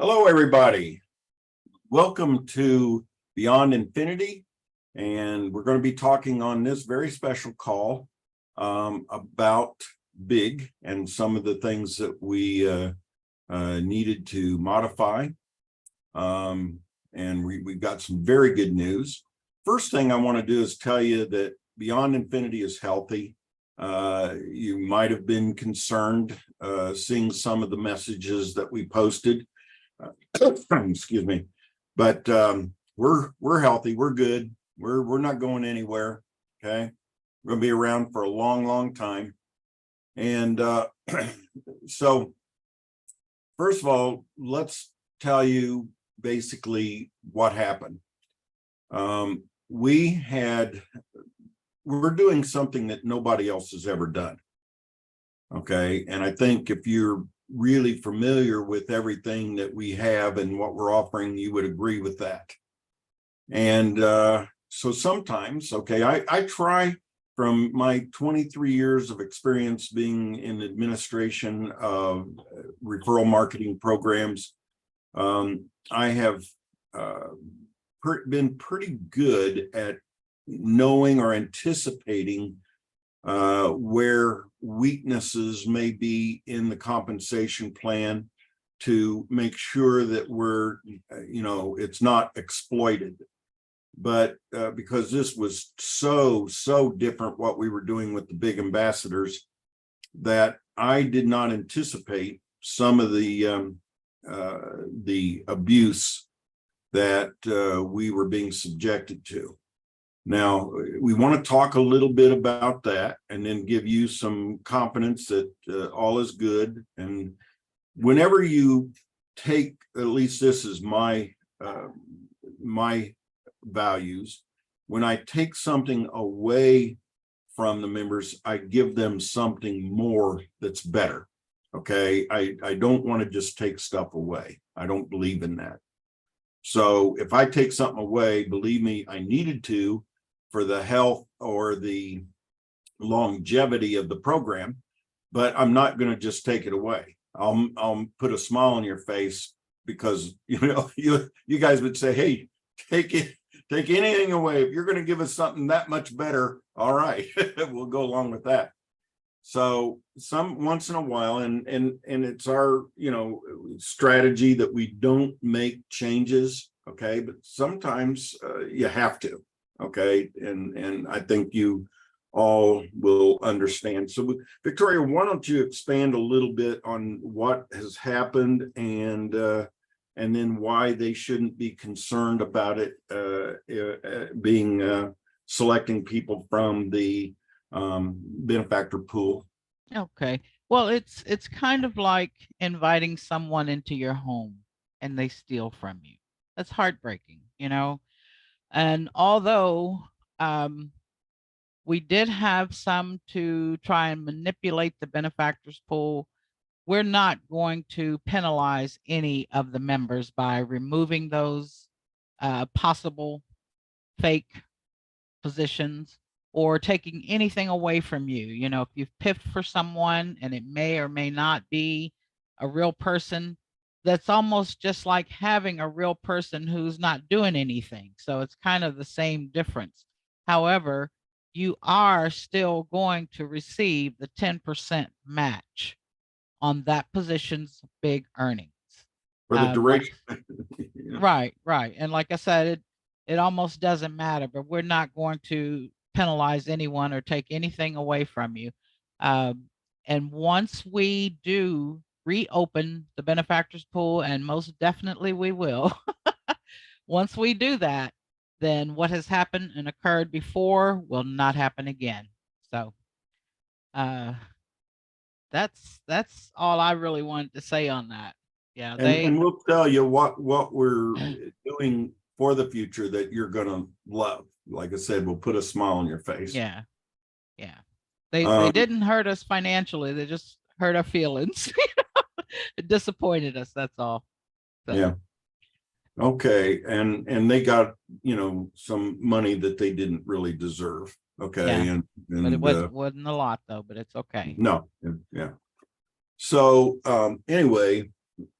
Hello, everybody. Welcome to Beyond Infinity. And we're going to be talking on this very special call about big and some of the things that we needed to modify. And we've got some very good news. First thing I want to do is tell you that Beyond Infinity is healthy. You might have been concerned seeing some of the messages that we posted. Excuse me, but we're healthy, we're good, we're not going anywhere. Okay, we're going to be around for a long time. And so first of all, let's tell you basically what happened. We're doing something that nobody else has ever done. Okay, and I think if you're really familiar with everything that we have and what we're offering, you would agree with that. And so sometimes, okay, I try, from my 23 years of experience being in administration of referral marketing programs, I have been pretty good at knowing or anticipating where weaknesses may be in the compensation plan to make sure that we're, it's not exploited. But because this was so different what we were doing with the big ambassadors, that I did not anticipate some of the abuse that we were being subjected to. Now, we want to talk a little bit about that and then give you some confidence that all is good. And whenever you take, at least this is my values, when I take something away from the members, I give them something more that's better. Okay, I don't want to just take stuff away. I don't believe in that. So if I take something away, believe me, I needed to, for the health or the longevity of the program, but I'm not going to just take it away. I'll put a smile on your face, because you guys would say, hey, take anything away. If you're going to give us something that much better, all right, we'll go along with that. So once in a while, and it's our strategy that we don't make changes, okay, but sometimes you have to. Okay, and I think you all will understand. So Victoria, why don't you expand a little bit on what has happened and then why they shouldn't be concerned about it being selecting people from the benefactor pool. Okay. Well, it's kind of like inviting someone into your home and they steal from you. That's heartbreaking, And although we did have some to try and manipulate the benefactors pool, we're not going to penalize any of the members by removing those possible fake positions or taking anything away from you. If you've piffed for someone and it may or may not be a real person, that's almost just like having a real person who's not doing anything. So it's kind of the same difference. However, you are still going to receive the 10% match on that position's big earnings. For the duration. Right. And like I said, it almost doesn't matter, but we're not going to penalize anyone or take anything away from you. And once we do reopen the benefactors pool, and most definitely we will, once we do that, then what has happened and occurred before will not happen again. So that's all I really wanted to say on that. Yeah, and we'll tell you what we're doing for the future that you're gonna love. Like I said, we'll put a smile on your face. Yeah. They didn't hurt us financially. They just hurt our feelings. It disappointed us. That's all. So. Yeah. Okay, and they got some money that they didn't really deserve. Okay, yeah. But it wasn't a lot though. But it's okay. No, yeah. So anyway,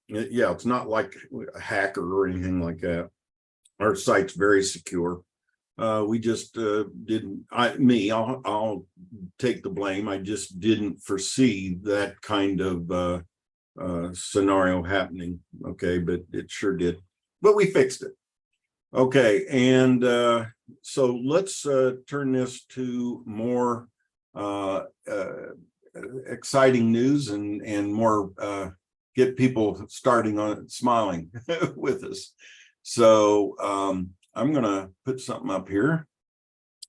Yeah, it's not like a hacker or anything like that. Our site's very secure. We just didn't, I'll take the blame. I just didn't foresee that kind of scenario happening. Okay, but it sure did. But we fixed it. Okay, and so let's turn this to more exciting news and more get people starting on smiling with us. So I'm gonna put something up here,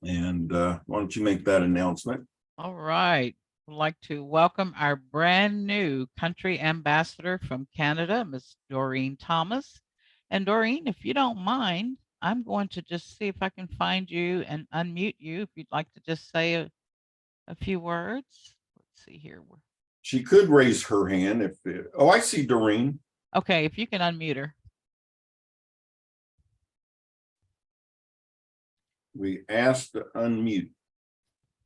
and why don't you make that announcement? All right. I'd like to welcome our brand new country ambassador from Canada, Miss Doreen Thomas. And Doreen, if you don't mind, I'm going to just see if I can find you and unmute you if you'd like to just say a few words. Let's see here. She could raise her hand if oh, I see Doreen. Okay, if you can unmute her. We asked to unmute.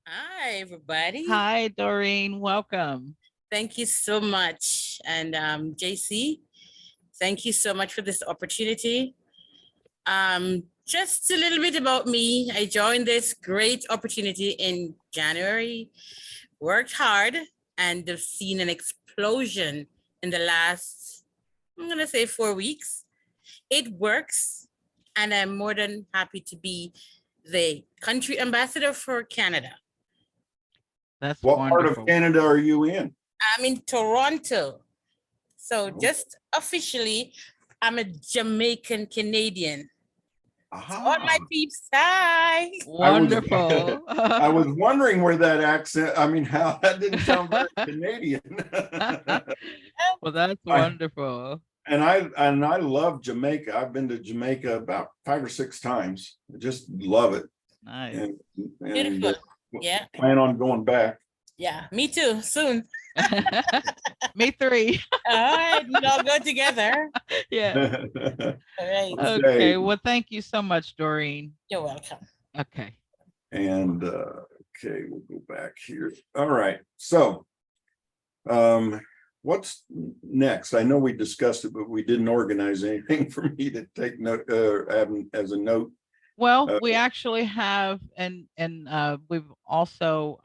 Hi, everybody. Hi, Doreen. Welcome. Thank you so much. And JC, thank you so much for this opportunity. Just a little bit about me. I joined this great opportunity in January, worked hard, and have seen an explosion in the last, I'm going to say 4 weeks. It works, and I'm more than happy to be the country ambassador for Canada. That's What wonderful. part of Canada are you in? I'm in Toronto. So Oh. just officially, I'm a Jamaican Canadian. Aha. All my peeps, hi. Wonderful. I was wondering where that accent, I mean, how that didn't sound very Canadian. Well, that's wonderful. And I love Jamaica. I've been to Jamaica about 5 or 6 times. I just love it. Nice. And Beautiful. Yeah. Plan on going back. Yeah, me too, soon. Me 3. All right, we all go together. Yeah. All right. Okay. Well, thank you so much, Doreen. You're welcome. Okay. And okay, we'll go back here. All right. So what's next? I know we discussed it, but we didn't organize anything for me to take note as a note. Well, we actually have, and we've also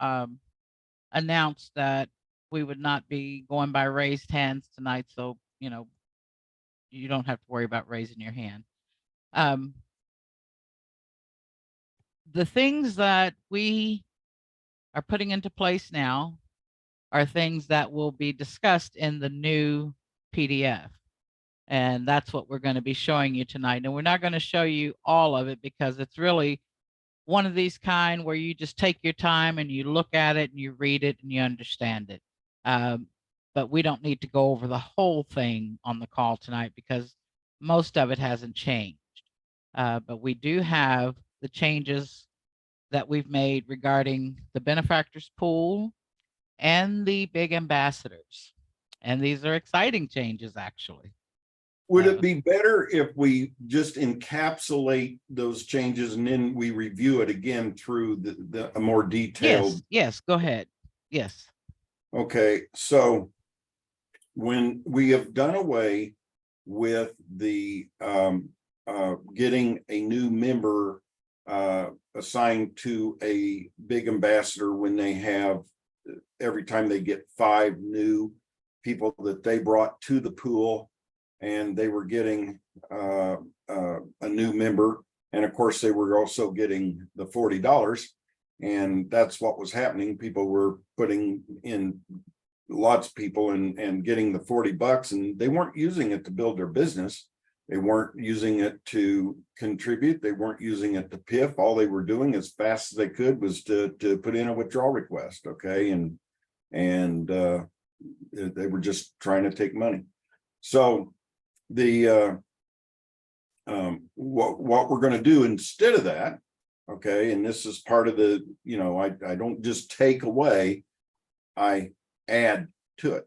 announced that we would not be going by raised hands tonight. So, you know, you don't have to worry about raising your hand. The things that we are putting into place now are things that will be discussed in the new PDF. And that's what we're going to be showing you tonight. And we're not going to show you all of it because it's really one of these kind where you just take your time and you look at it and you read it and you understand it. But we don't need to go over the whole thing on the call tonight because most of it hasn't changed. But we do have the changes that we've made regarding the benefactors pool and the big ambassadors. And these are exciting changes, actually. Would it be better if we just encapsulate those changes and then we review it again through a more detailed? Yes, go ahead. Yes. Okay, so when we have done away with the getting a new member assigned to a big ambassador when they have, every time they get 5 new people that they brought to the pool, and they were getting a new member, and of course they were also getting the $40, and that's what was happening. People were putting in, lots of people, and getting the $40, and they weren't using it to build their business. They weren't using it to contribute. They weren't using it to PIF. All they were doing as fast as they could was to put in a withdrawal request. Okay, and they were just trying to take money. So the what we're going to do instead of that, okay, and this is part of the, you know, I don't just take away, I add to it.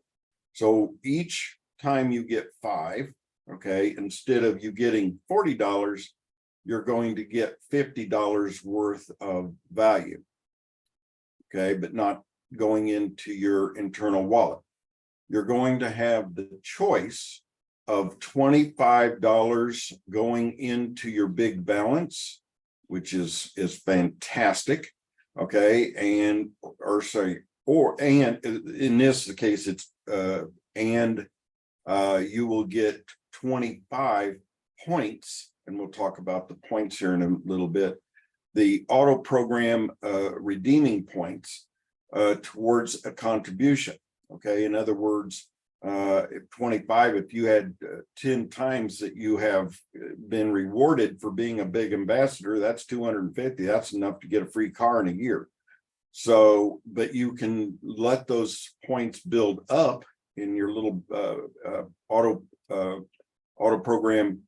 So each time you get 5, okay, instead of you getting $40, you're going to get $50 worth of value, okay, but not going into your internal wallet. You're going to have the choice of $25 going into your big balance, which is fantastic. Okay, and in this case, it's you will get 25 points, and we'll talk about the points here in a little bit. The auto program redeeming points towards a contribution. Okay, in other words, 25, if you had 10 times that you have been rewarded for being a big ambassador, that's 250. That's enough to get a free car in a year. So, but you can let those points build up in your little auto program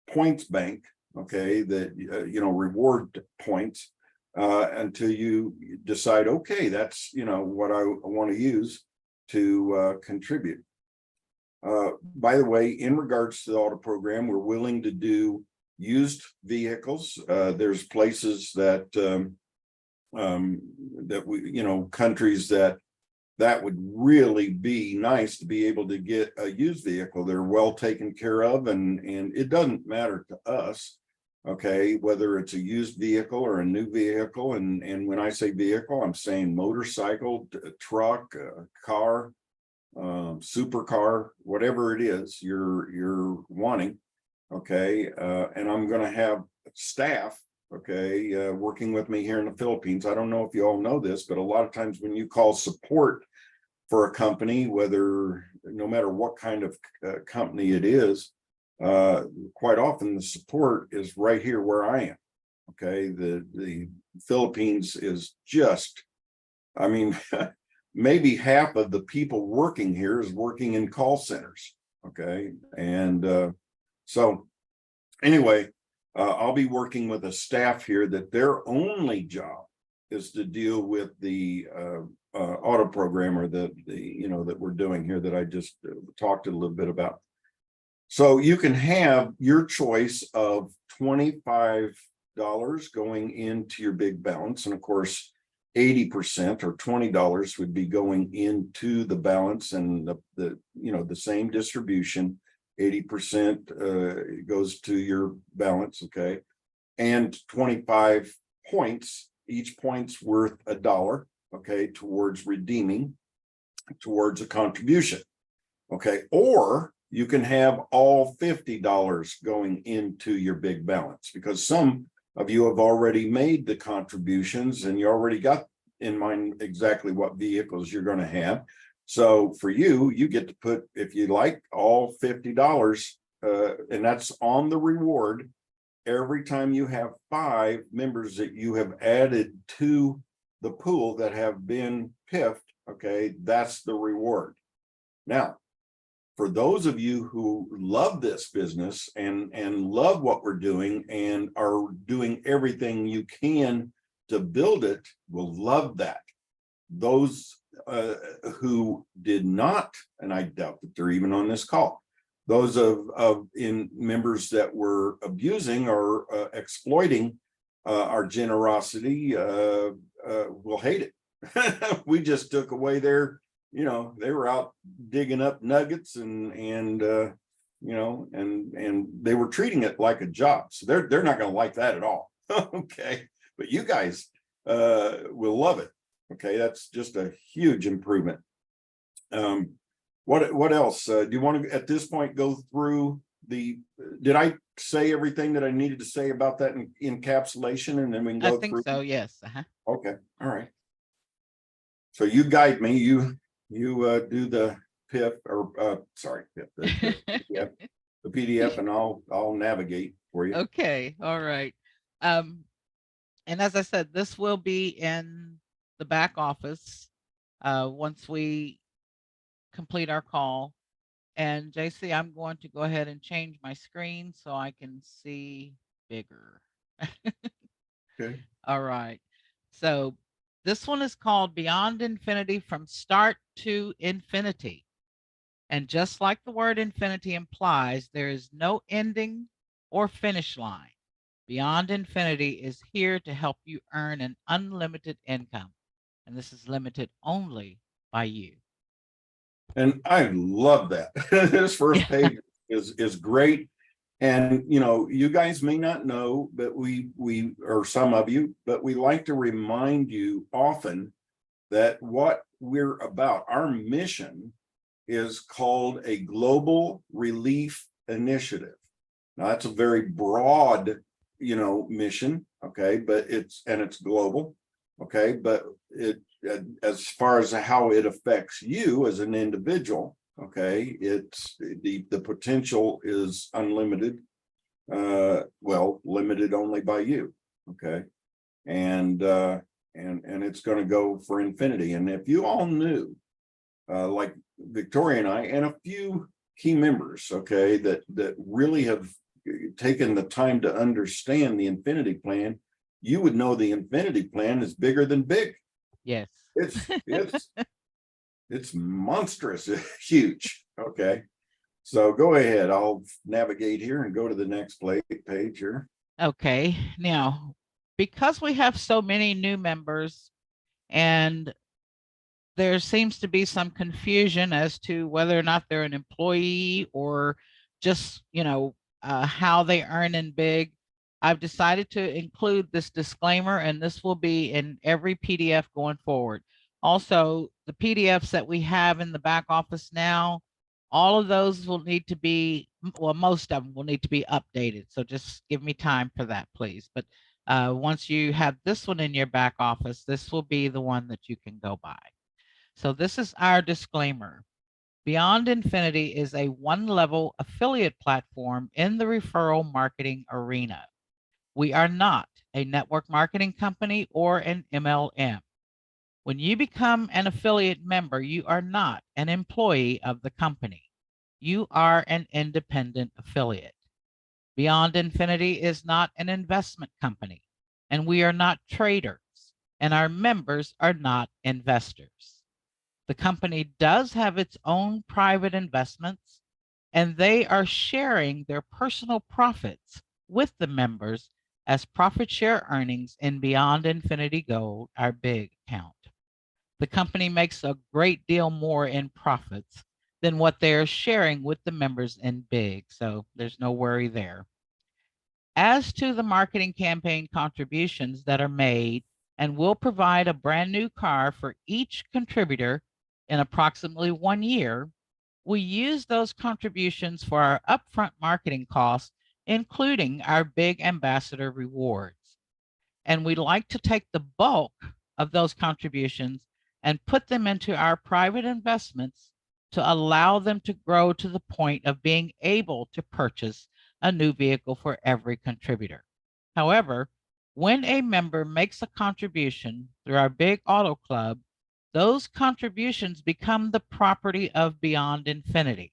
points bank. Okay, that reward points until you decide, okay, that's what I want to use to contribute. By the way, in regards to the auto program, we're willing to do used vehicles. There's places that we, countries that would really be nice to be able to get a used vehicle. They're well taken care of, and it doesn't matter to us, okay, whether it's a used vehicle or a new vehicle. And when I say vehicle, I'm saying motorcycle, truck, car, supercar, whatever it is you're wanting. Okay, and I'm going to have staff, okay, working with me here in the Philippines. I don't know if you all know this, but a lot of times when you call support for a company, no matter what kind of company it is, quite often the support is right here where I am. Okay, the Philippines is just, I mean, maybe half of the people working here is working in call centers. Okay, and so anyway, I'll be working with a staff here that their only job is to deal with the auto program, or the that we're doing here, that I just talked a little bit about. So you can have your choice of $25 going into your big balance, and of course 80% or $20 would be going into the balance, and the same distribution. 80% goes to your balance, okay, and 25 points, each point's worth $1, okay, towards redeeming, towards a contribution, okay. Or you can have all $50 going into your big balance, because some of you have already made the contributions and you already got in mind exactly what vehicles you're going to have. So for you, you get to put, if you like, all $50, and that's on the reward every time you have 5 members that you have added to the pool that have been piffed. Okay, that's the reward. Now, for those of you who love this business and love what we're doing and are doing everything you can to build it, will love that. Those who did not, and I doubt that they're even on this call, those in members that were abusing or exploiting our generosity will hate it. We just took away their, they were out digging up nuggets and they were treating it like a job. So they're not going to like that at all. Okay, but you guys will love it. Okay, that's just a huge improvement. What else? Do you want to, at this point, go through did I say everything that I needed to say about that in encapsulation, and then we can go I think through? so, yes. Okay, all right. So you guide me, you do the PIF, or sorry, PIF, the PDF, and I'll navigate for you. Okay, all right. And as I said, this will be in the back office once we complete our call. And JC, I'm going to go ahead and change my screen so I can see bigger. Okay. All right. So this one is called Beyond Infinity, from Start to Infinity. And just like the word infinity implies, there is no ending or finish line. Beyond Infinity is here to help you earn an unlimited income. And this is limited only by you. And I love that. This first page is is great. And, you know, you guys may not know, but we, or some of you, but we like to remind you often that what we're about, our mission is called a global relief initiative. Now, that's a very broad, you know, mission, okay, but it's global, okay, but it, as far as how it affects you as an individual, okay, it's the potential is unlimited, well, limited only by you, okay, and it's going to go for infinity. And if you all knew, like Victoria and I, and a few key members, okay, that really have taken the time to understand the infinity plan, you would know the infinity plan is bigger than big. Yes. It's monstrous, huge. Okay. So go ahead. I'll navigate here and go to the next page here. Okay. Now, because we have so many new members and there seems to be some confusion as to whether or not they're an employee or just, you know, how they earn in big, I've decided to include this disclaimer, and this will be in every PDF going forward. Also, the PDFs that we have in the back office now, all of those will need to be, well, most of them will need to be updated. So just give me time for that, please. But once you have this one in your back office, this will be the one that you can go by. So this is our disclaimer. Beyond Infinity is a one-level affiliate platform in the referral marketing arena. We are not a network marketing company or an MLM. When you become an affiliate member, you are not an employee of the company. You are an independent affiliate. Beyond Infinity is not an investment company, and we are not traders, and our members are not investors. The company does have its own private investments, and they are sharing their personal profits with the members as profit share earnings in Beyond Infinity Gold, our big account. The company makes a great deal more in profits than what they're sharing with the members in big, so there's no worry there. As to the marketing campaign contributions that are made, and will provide a brand new car for each contributor in approximately 1 year, we use those contributions for our upfront marketing costs, including our big ambassador rewards. And we like to take the bulk of those contributions and put them into our private investments to allow them to grow to the point of being able to purchase a new vehicle for every contributor. However, when a member makes a contribution through our big auto club, those contributions become the property of Beyond Infinity.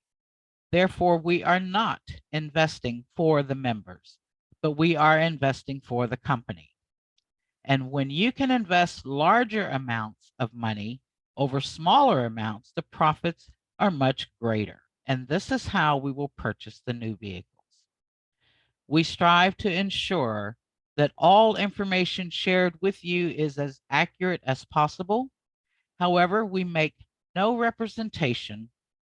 Therefore, we are not investing for the members, but we are investing for the company. And when you can invest larger amounts of money over smaller amounts, the profits are much greater. And this is how we will purchase the new vehicles. We strive to ensure that all information shared with you is as accurate as possible. However, we make no representation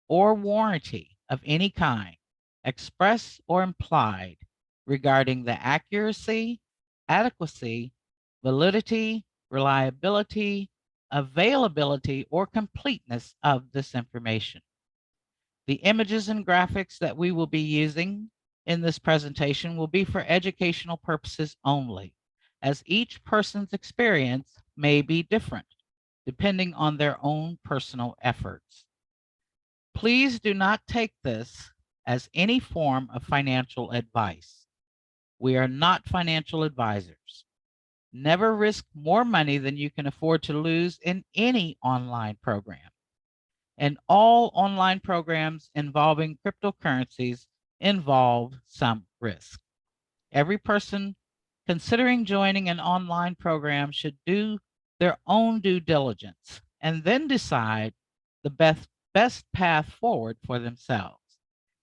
or warranty of any kind, express or implied, regarding the accuracy, adequacy, validity, reliability, availability, or completeness of this information. The images and graphics that we will be using in this presentation will be for educational purposes only, as each person's experience may be different depending on their own personal efforts. Please do not take this as any form of financial advice. We are not financial advisors. Never risk more money than you can afford to lose in any online program. And all online programs involving cryptocurrencies involve some risk. Every person considering joining an online program should do their own due diligence and then decide the best path forward for themselves.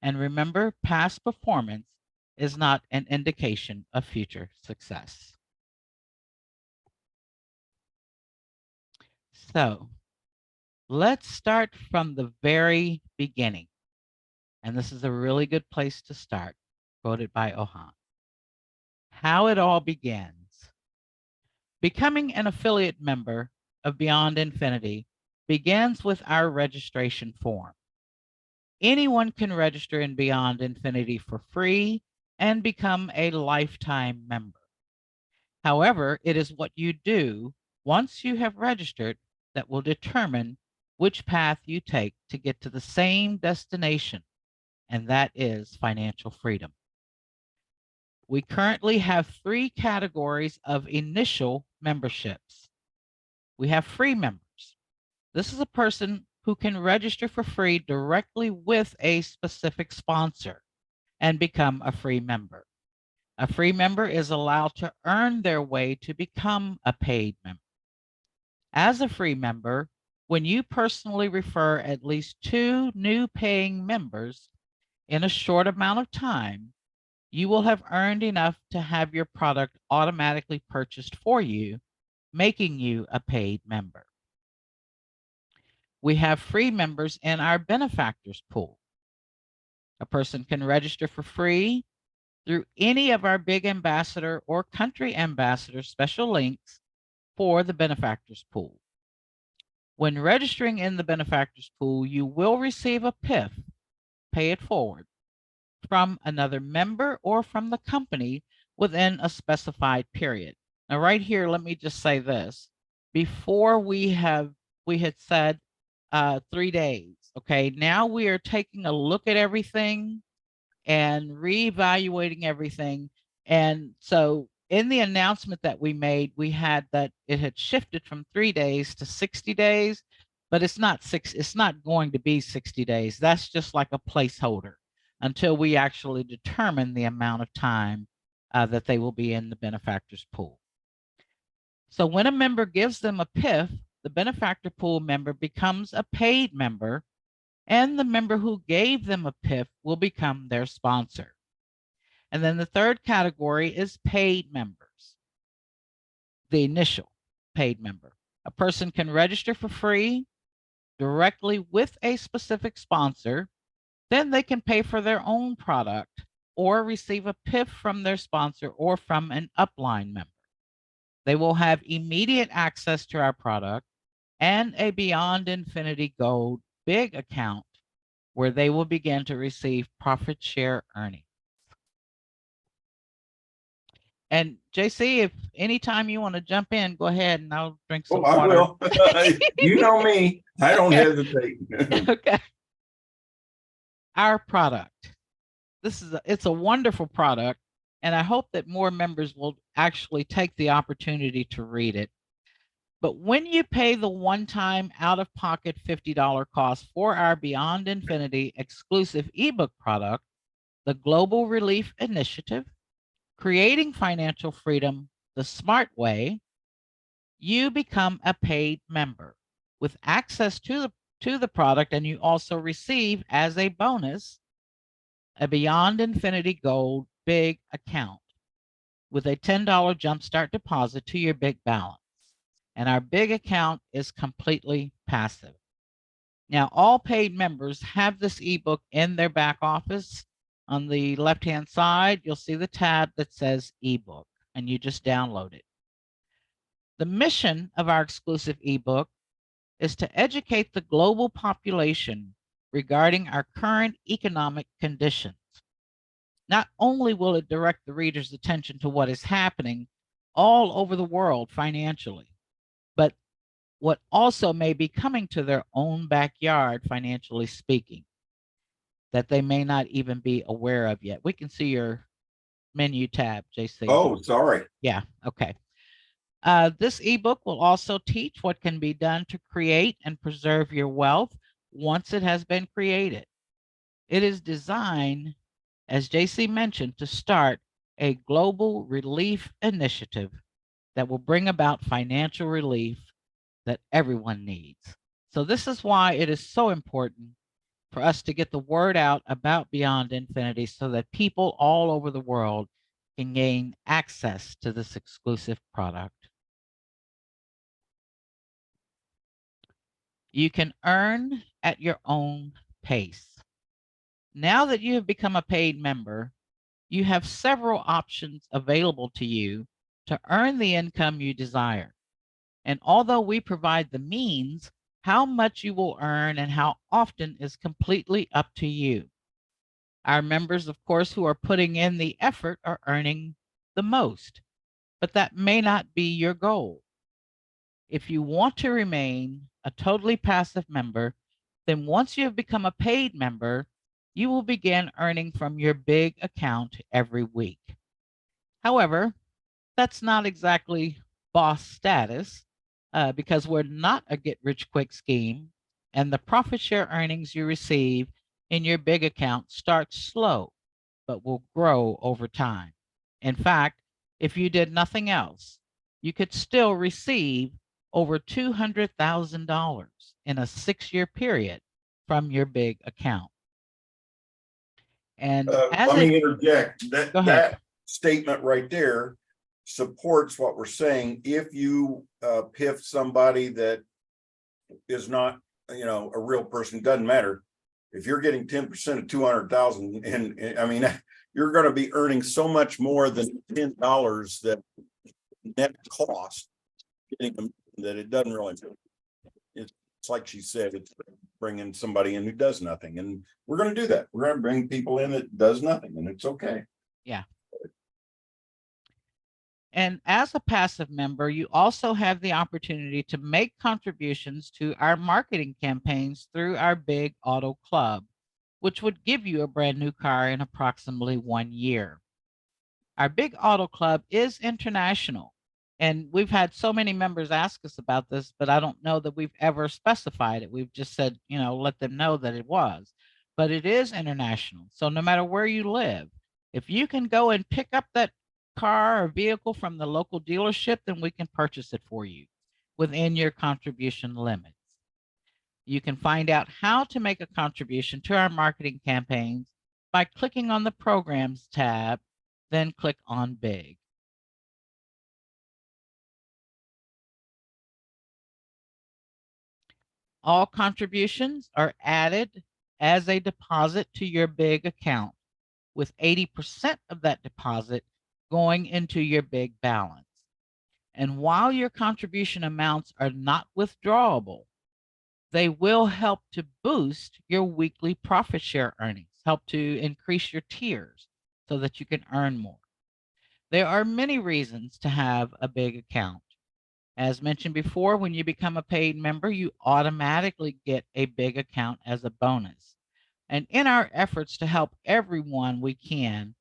And remember, past performance is not an indication of future success. So let's start from the very beginning. And this is a really good place to start, quoted by Ohan. How it all begins. Becoming an affiliate member of Beyond Infinity begins with our registration form. Anyone can register in Beyond Infinity for free and become a lifetime member. However, it is what you do once you have registered that will determine which path you take to get to the same destination, and that is financial freedom. We currently have 3 categories of initial memberships. We have free members. This is a person who can register for free directly with a specific sponsor and become a free member. A free member is allowed to earn their way to become a paid member. As a free member, when you personally refer at least 2 new paying members in a short amount of time, you will have earned enough to have your product automatically purchased for you, making you a paid member. We have free members in our benefactors pool. A person can register for free through any of our big ambassador or country ambassador special links for the benefactors pool. When registering in the benefactors pool, you will receive a PIF, pay it forward, from another member or from the company within a specified period. Now, right here, let me just say this. Before we had said 3 days. Okay, now we are taking a look at everything and reevaluating everything. And so in the announcement that we made, we had that it had shifted from 3 days to 60 days, but it's not going to be 60 days. That's just like a placeholder until we actually determine the amount of time that they will be in the benefactors pool. So when a member gives them a PIF, the benefactor pool member becomes a paid member, and the member who gave them a PIF will become their sponsor. And then the third category is paid members, the initial paid member. A person can register for free directly with a specific sponsor. Then they can pay for their own product or receive a PIF from their sponsor or from an upline member. They will have immediate access to our product and a Beyond Infinity Gold big account where they will begin to receive profit share earnings. And JC, if anytime you want to jump in, go ahead and I'll drink some I water. will. You know me. I don't Okay. hesitate. Okay. Our product. It's a wonderful product, and I hope that more members will actually take the opportunity to read it. But when you pay the one-time out-of-pocket $50 cost for our Beyond Infinity exclusive ebook product, the Global Relief Initiative, Creating Financial Freedom the Smart Way, you become a paid member with access to the product, and you also receive as a bonus a Beyond Infinity Gold big account with a $10 jumpstart deposit to your big balance. And our big account is completely passive. Now, all paid members have this ebook in their back office. On the left-hand side, you'll see the tab that says ebook, and you just download it. The mission of our exclusive ebook is to educate the global population regarding our current economic conditions. Not only will it direct the reader's attention to what is happening all over the world financially, but what also may be coming to their own backyard, financially speaking, that they may not even be aware of yet. We can see your menu tab, JC. Oh, sorry. Yeah, okay. This ebook will also teach what can be done to create and preserve your wealth once it has been created. It is designed, as JC mentioned, to start a global relief initiative that will bring about financial relief that everyone needs. So this is why it is so important for us to get the word out about Beyond Infinity so that people all over the world can gain access to this exclusive product. You can earn at your own pace. Now that you have become a paid member, you have several options available to you to earn the income you desire. And although we provide the means, how much you will earn and how often is completely up to you. Our members, of course, who are putting in the effort are earning the most, but that may not be your goal. If you want to remain a totally passive member, then once you have become a paid member, you will begin earning from your big account every week. However, that's not exactly boss status because we're not a get rich quick scheme, and the profit share earnings you receive in your big account start slow but will grow over time. In fact, if you did nothing else, you could still receive over $200,000 in a 6-year period from your big account. And as Let it, me interject that go ahead. that statement right there supports what we're saying. If you piff somebody that is not, a real person, doesn't matter. If you're getting 10% of 200,000, and I mean, you're going to be earning so much more than $10 that net cost getting them, that it doesn't really. It's like she said, it's bringing somebody in who does nothing, and we're going to do that. We're going to bring people in that does nothing, and it's okay. Yeah. And as a passive member, you also have the opportunity to make contributions to our marketing campaigns through our Big Auto Club, which would give you a brand new car in approximately 1 year. Our Big Auto Club is international, and we've had so many members ask us about this, but I don't know that we've ever specified it. We've just said, let them know that it was, but it is international. So no matter where you live, if you can go and pick up that car or vehicle from the local dealership, then we can purchase it for you within your contribution limits. You can find out how to make a contribution to our marketing campaigns by clicking on the Programs tab, then click on Big. All contributions are added as a deposit to your Big account, with 80% of that deposit going into your Big balance. And while your contribution amounts are not withdrawable, they will help to boost your weekly profit share earnings, help to increase your tiers so that you can earn more. There are many reasons to have a Big account. As mentioned before, when you become a paid member, you automatically get a Big account as a bonus. And in our efforts to help everyone we can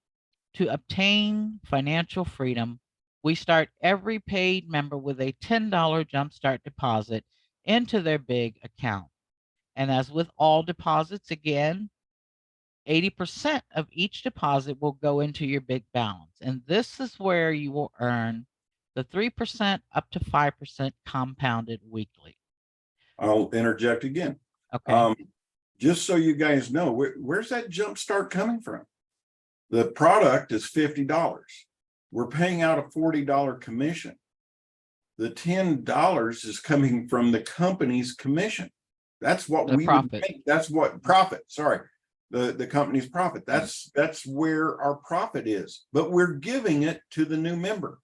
to obtain financial freedom, we start every paid member with a $10 jumpstart deposit into their Big account. And as with all deposits, again, 80% of each deposit will go into your Big balance. And this is where you will earn the 3% up to 5% compounded weekly. I'll interject again. Okay. Just so you guys know, where's that jump start coming from? The product is $50. We're paying out a $40 commission. The $10 is coming from the company's commission. That's what The we profit. would make. That's what profit. Sorry, the company's profit. That's where our profit is. But we're giving it to the new member,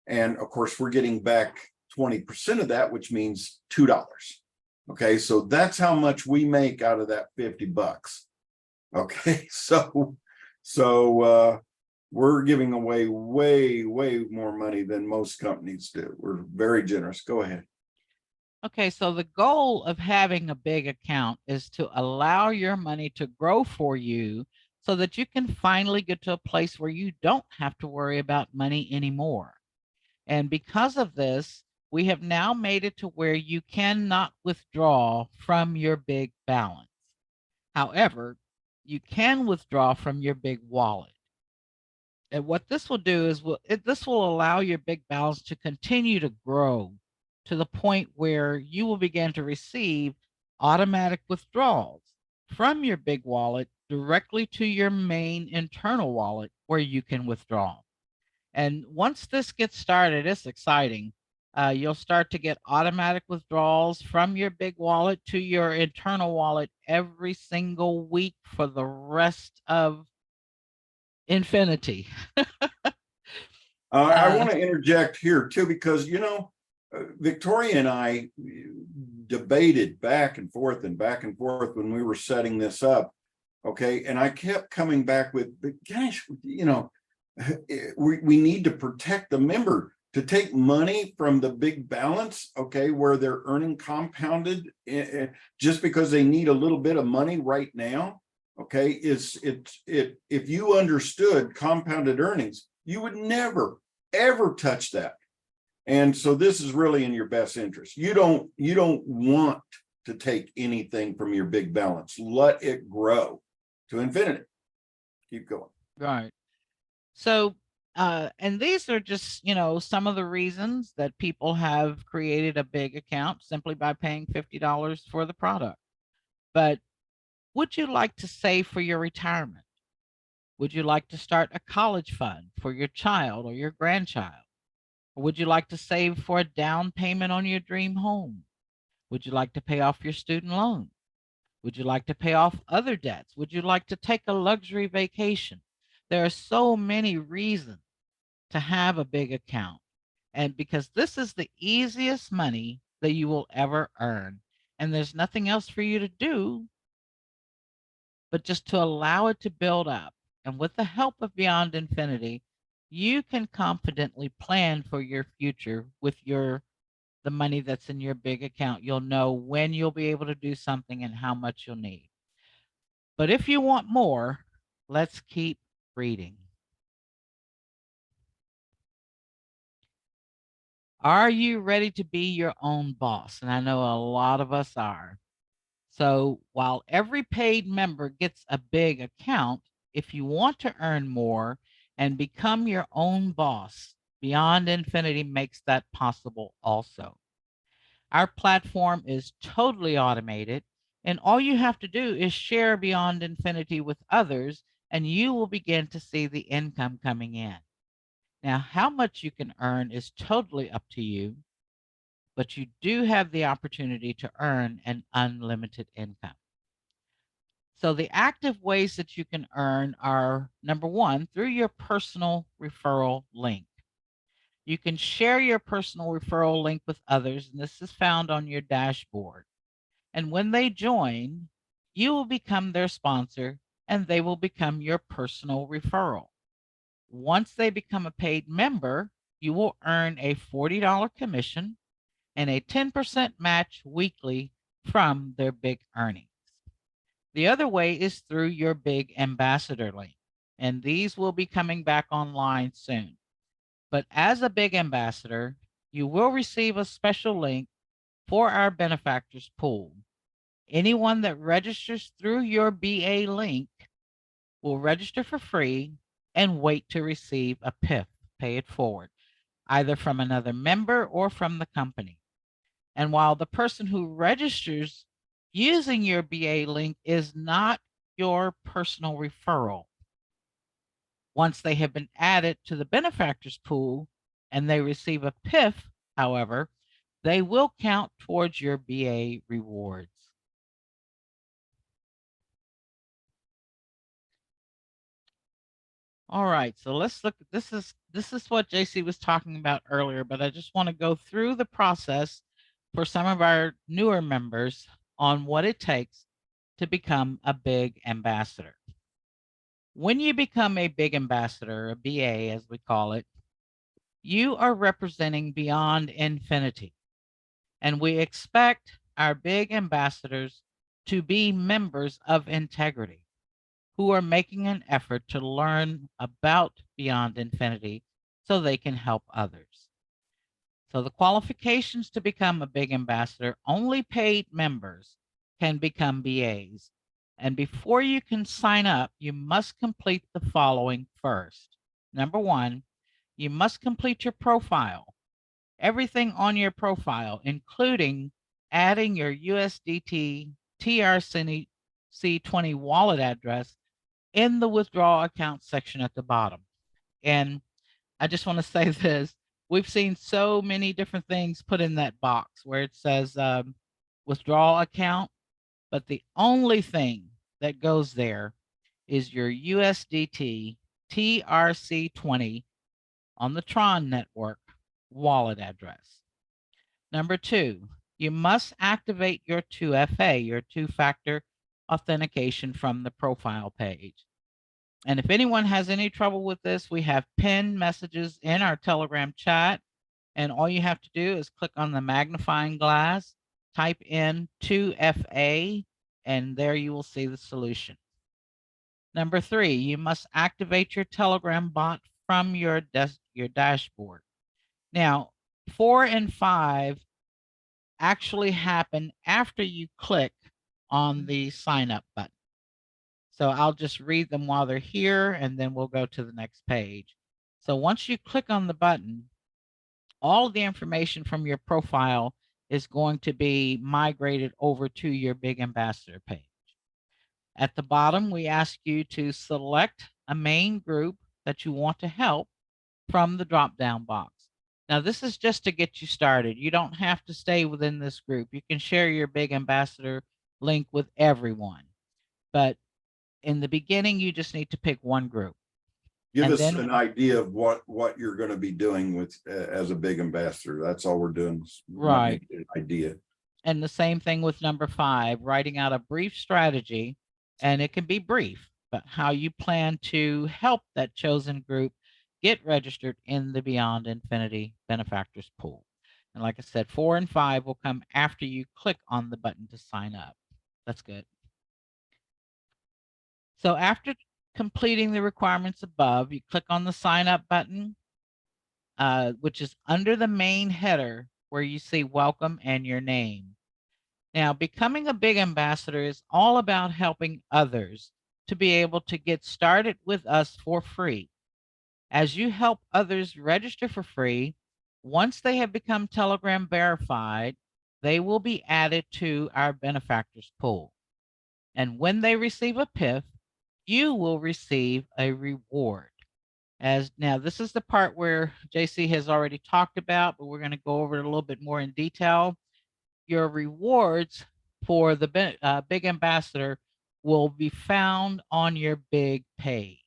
and of course, we're getting back 20% of that, which means $2. Okay, so that's how much we make out of that $50. Okay, so we're giving away way more money than most companies do. We're very generous. Go ahead. Okay, so the goal of having a Big account is to allow your money to grow for you so that you can finally get to a place where you don't have to worry about money anymore. And because of this, we have now made it to where you cannot withdraw from your Big balance. However, you can withdraw from your Big wallet. And what this will do is this will allow your Big balance to continue to grow to the point where you will begin to receive automatic withdrawals from your Big wallet directly to your main internal wallet where you can withdraw. And once this gets started, it's exciting. You'll start to get automatic withdrawals from your big wallet to your internal wallet every single week for the rest of infinity. I Uh, want to interject here too, because, Victoria and I debated back and forth when we were setting this up. Okay. And I kept coming back with, but gosh, we need to protect the member. To take money from the big balance, okay, where they're earning compounded just because they need a little bit of money right now, okay, if you understood compounded earnings, you would never ever touch that. And so this is really in your best interest. You don't want to take anything from your big balance. Let it grow to infinity. Keep going. right. So, and these are just, some of the reasons that people have created a big account simply by paying $50 for the product. But would you like to save for your retirement? Would you like to start a college fund for your child or your grandchild? Or would you like to save for a down payment on your dream home? Would you like to pay off your student loan? Would you like to pay off other debts? Would you like to take a luxury vacation? There are so many reasons to have a big account. And because this is the easiest money that you will ever earn, and there's nothing else for you to do but just to allow it to build up. And with the help of Beyond Infinity, you can confidently plan for your future with the money that's in your big account. You'll know when you'll be able to do something and how much you'll need. But if you want more, let's keep reading. Are you ready to be your own boss? And I know a lot of us are. So while every paid member gets a big account, if you want to earn more and become your own boss, Beyond Infinity makes that possible also. Our platform is totally automated, and all you have to do is share Beyond Infinity with others, and you will begin to see the income coming in. Now, how much you can earn is totally up to you, but you do have the opportunity to earn an unlimited income. So the active ways that you can earn are, number one, through your personal referral link. You can share your personal referral link with others, and this is found on your dashboard. And when they join, you will become their sponsor, and they will become your personal referral. Once they become a paid member, you will earn a $40 commission and a 10% match weekly from their big earnings. The other way is through your big ambassador link, and these will be coming back online soon. But as a big ambassador, you will receive a special link for our benefactors pool. Anyone that registers through your BA link will register for free and wait to receive a PIF, pay it forward, either from another member or from the company. And while the person who registers using your BA link is not your personal referral, once they have been added to the benefactors pool and they receive a PIF, however, they will count towards your BA rewards. All right, so let's look at this is what JC was talking about earlier, but I just want to go through the process for some of our newer members on what it takes to become a big ambassador. When you become a big ambassador, a BA as we call it, you are representing Beyond Infinity. And we expect our big ambassadors to be members of integrity who are making an effort to learn about Beyond Infinity so they can help others. So the qualifications to become a big ambassador, only paid members can become BAs. And before you can sign up, you must complete the following first. Number one, you must complete your profile. Everything on your profile, including adding your USDT TRC20 wallet address in the withdrawal account section at the bottom. And I just want to say this, we've seen so many different things put in that box where it says withdrawal account, but the only thing that goes there is your USDT TRC20 on the Tron network wallet address. Number 2, you must activate your 2FA, your two-factor authentication from the profile page. And if anyone has any trouble with this, we have pinned messages in our Telegram chat. And all you have to do is click on the magnifying glass, type in 2FA, and there you will see the solution. Number 3, you must activate your Telegram bot from your dashboard. Now, 4 and 5 actually happen after you click on the sign up button. So I'll just read them while they're here, and then we'll go to the next page. So once you click on the button, all of the information from your profile is going to be migrated over to your Big Ambassador page. At the bottom, we ask you to select a main group that you want to help from the drop-down box. Now, this is just to get you started. You don't have to stay within this group. You can share your Big Ambassador link with everyone. But in the beginning, you just need to pick one group. Give And us then- an idea of what you're going to be doing with as a big ambassador. That's all we're doing. Is Right. an idea. And the same thing with number 5, writing out a brief strategy, and it can be brief, but how you plan to help that chosen group get registered in the Beyond Infinity Benefactors Pool. And like I said, 4 and 5 will come after you click on the button to sign up. That's good. So after completing the requirements above, you click on the sign up button, which is under the main header where you see welcome and your name. Now, becoming a big ambassador is all about helping others to be able to get started with us for free. As you help others register for free, once they have become Telegram verified, they will be added to our benefactors pool. And when they receive a PIF, you will receive a reward. As now, this is the part where JC has already talked about, but we're going to go over it a little bit more in detail. Your rewards for the Big Ambassador will be found on your big page.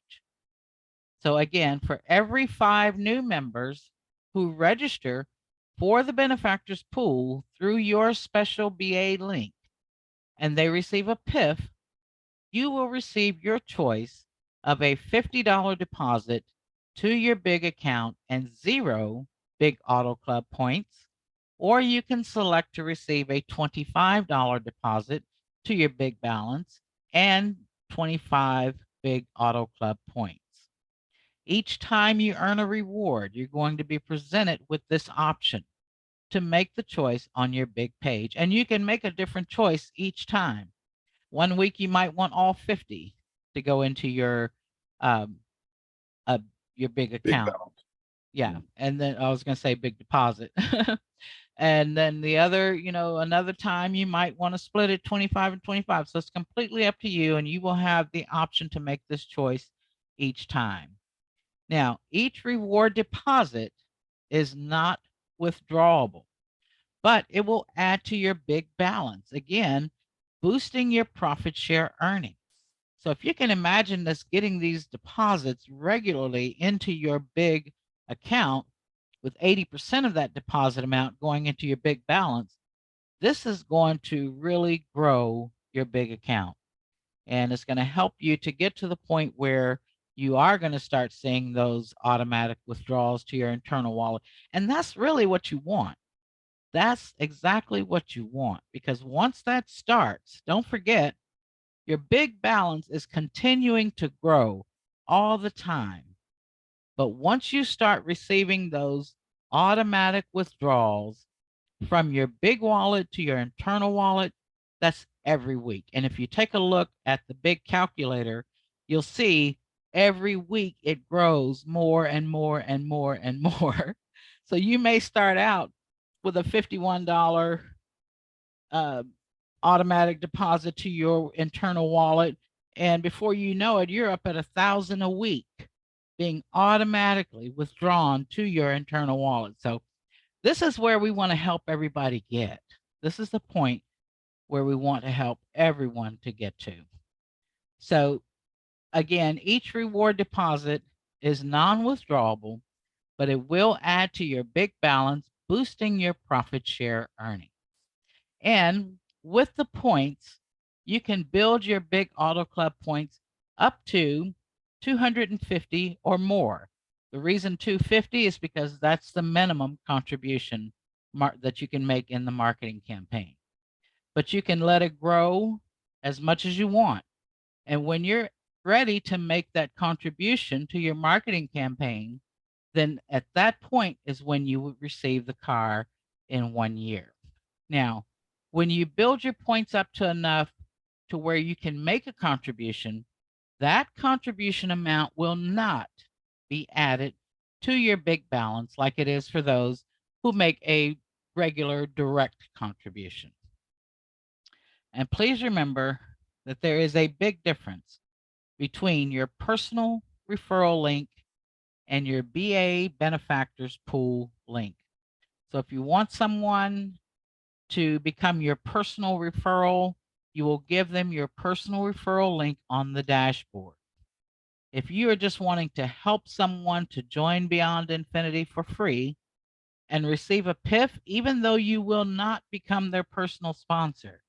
So again, for every 5 new members who register for the benefactors pool through your special BA link, and they receive a PIF, you will receive your choice of a $50 deposit to your big account and 0 Big Auto Club points, or you can select to receive a $25 deposit to your big balance and 25 Big Auto Club points. Each time you earn a reward, you're going to be presented with this option to make the choice on your big page. And you can make a different choice each time. One week you might want all 50 to go into your big account. balance. Yeah. And then I was going to say big deposit. And then the other, another time you might want to split it 25 and 25. So it's completely up to you, and you will have the option to make this choice each time. Now, each reward deposit is not withdrawable, but it will add to your big balance. Again, boosting your profit share earnings. So if you can imagine this, getting these deposits regularly into your big account with 80% of that deposit amount going into your big balance, this is going to really grow your big account. And it's going to help you to get to the point where you are going to start seeing those automatic withdrawals to your internal wallet. And that's really what you want. That's exactly what you want, because once that starts, don't forget, your big balance is continuing to grow all the time. But once you start receiving those automatic withdrawals from your big wallet to your internal wallet, that's every week. And if you take a look at the big calculator, you'll see every week it grows more and more and more and more. So you may start out with a $51 automatic deposit to your internal wallet, and before you know it, you're up at $1,000 a week. being automatically withdrawn to your internal wallet. So this is where we want to help everybody get. This is the point where we want to help everyone to get to. So again, each reward deposit is non-withdrawable, but it will add to your big balance, boosting your profit share earnings. And with the points, you can build your big auto club points up to 250 or more. The reason 250 is because that's the minimum contribution that you can make in the marketing campaign. But you can let it grow as much as you want. And when you're ready to make that contribution to your marketing campaign, then at that point is when you would receive the car in 1 year. Now, when you build your points up to enough to where you can make a contribution, that contribution amount will not be added to your big balance like it is for those who make a regular direct contribution. And please remember that there is a big difference between your personal referral link and your BA benefactors pool link. So if you want someone to become your personal referral, you will give them your personal referral link on the dashboard. If you are just wanting to help someone to join Beyond Infinity for free and receive a PIF, even though you will not become their personal sponsor,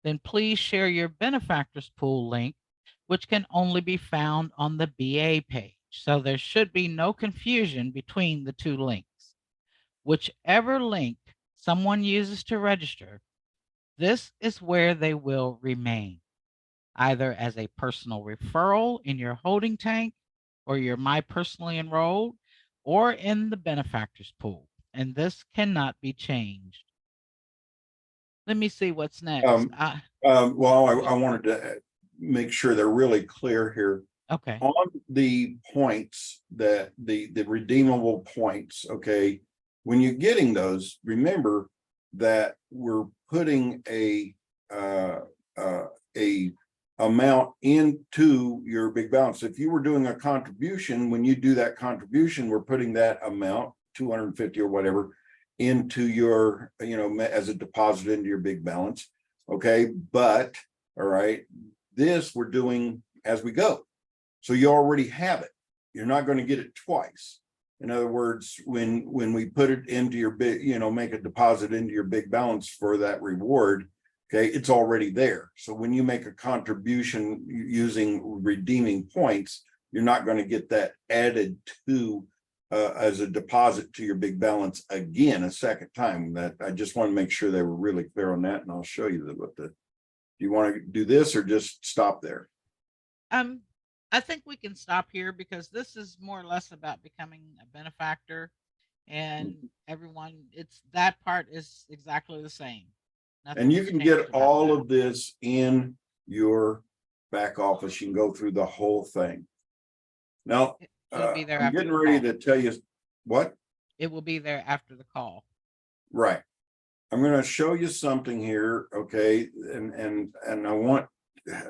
then please share your benefactors pool link, which can only be found on the BA page. So there should be no confusion between the two links. Whichever link someone uses to register, this is where they will remain, either as a personal referral in your holding tank or your My Personally Enrolled or in the benefactors pool. And this cannot be changed. Let me see what's next. Well, I wanted to make sure they're really clear here. Okay. On the points that the redeemable points, okay, when you're getting those, remember that we're putting a amount into your big balance. If you were doing a contribution, when you do that contribution, we're putting that amount, 250 or whatever, into your, as a deposit into your big balance. Okay, but all right, this we're doing as we go. So you already have it. You're not going to get it twice. In other words, when we put it into your big, make a deposit into your big balance for that reward, okay, it's already there. So when you make a contribution using redeeming points, you're not going to get that added to as a deposit to your big balance again a second time. That I just want to make sure they were really clear on that, and I'll show you what do you want to do this or just stop there? I think we can stop here because this is more or less about becoming a benefactor, and everyone, that part is exactly the same. And you can get all of this in your back office. You can go through the whole thing. Now, it'll be there I'm getting ready to tell you what? It will be there after the call. Right. I'm going to show you something here, okay? And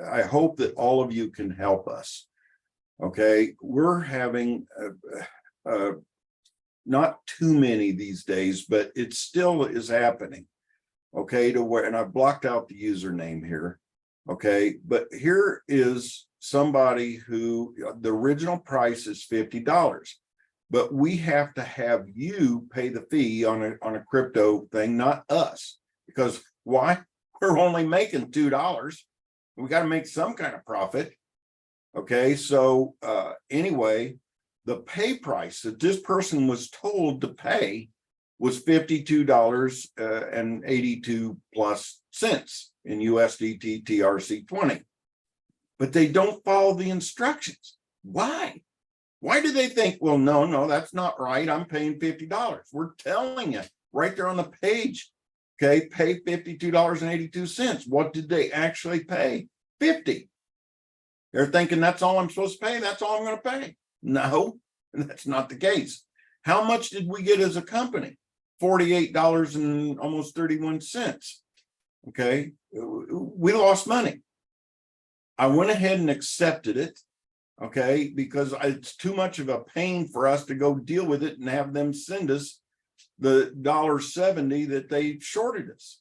I hope that all of you can help us. Okay, we're having not too many these days, but it still is happening. Okay, to where, and I've blocked out the username here. Okay, but here is somebody who the original price is $50, but we have to have you pay the fee on a crypto thing, not us. Because why? We're only making $2. We got to make some kind of profit. Okay, so anyway, the pay price that this person was told to pay was $52.82 plus cents in USDT TRC20. But they don't follow the instructions. Why? Why do they think, well, no, that's not right. I'm paying $50. We're telling you right there on the page, okay, pay $52.82. What did they actually pay? $50. They're thinking that's all I'm supposed to pay. That's all I'm going to pay. No, that's not the case. How much did we get as a company? $48 and almost 31 cents. Okay, we lost money. I went ahead and accepted it. Okay, because it's too much of a pain for us to go deal with it and have them send us the $1.70 that they shorted us.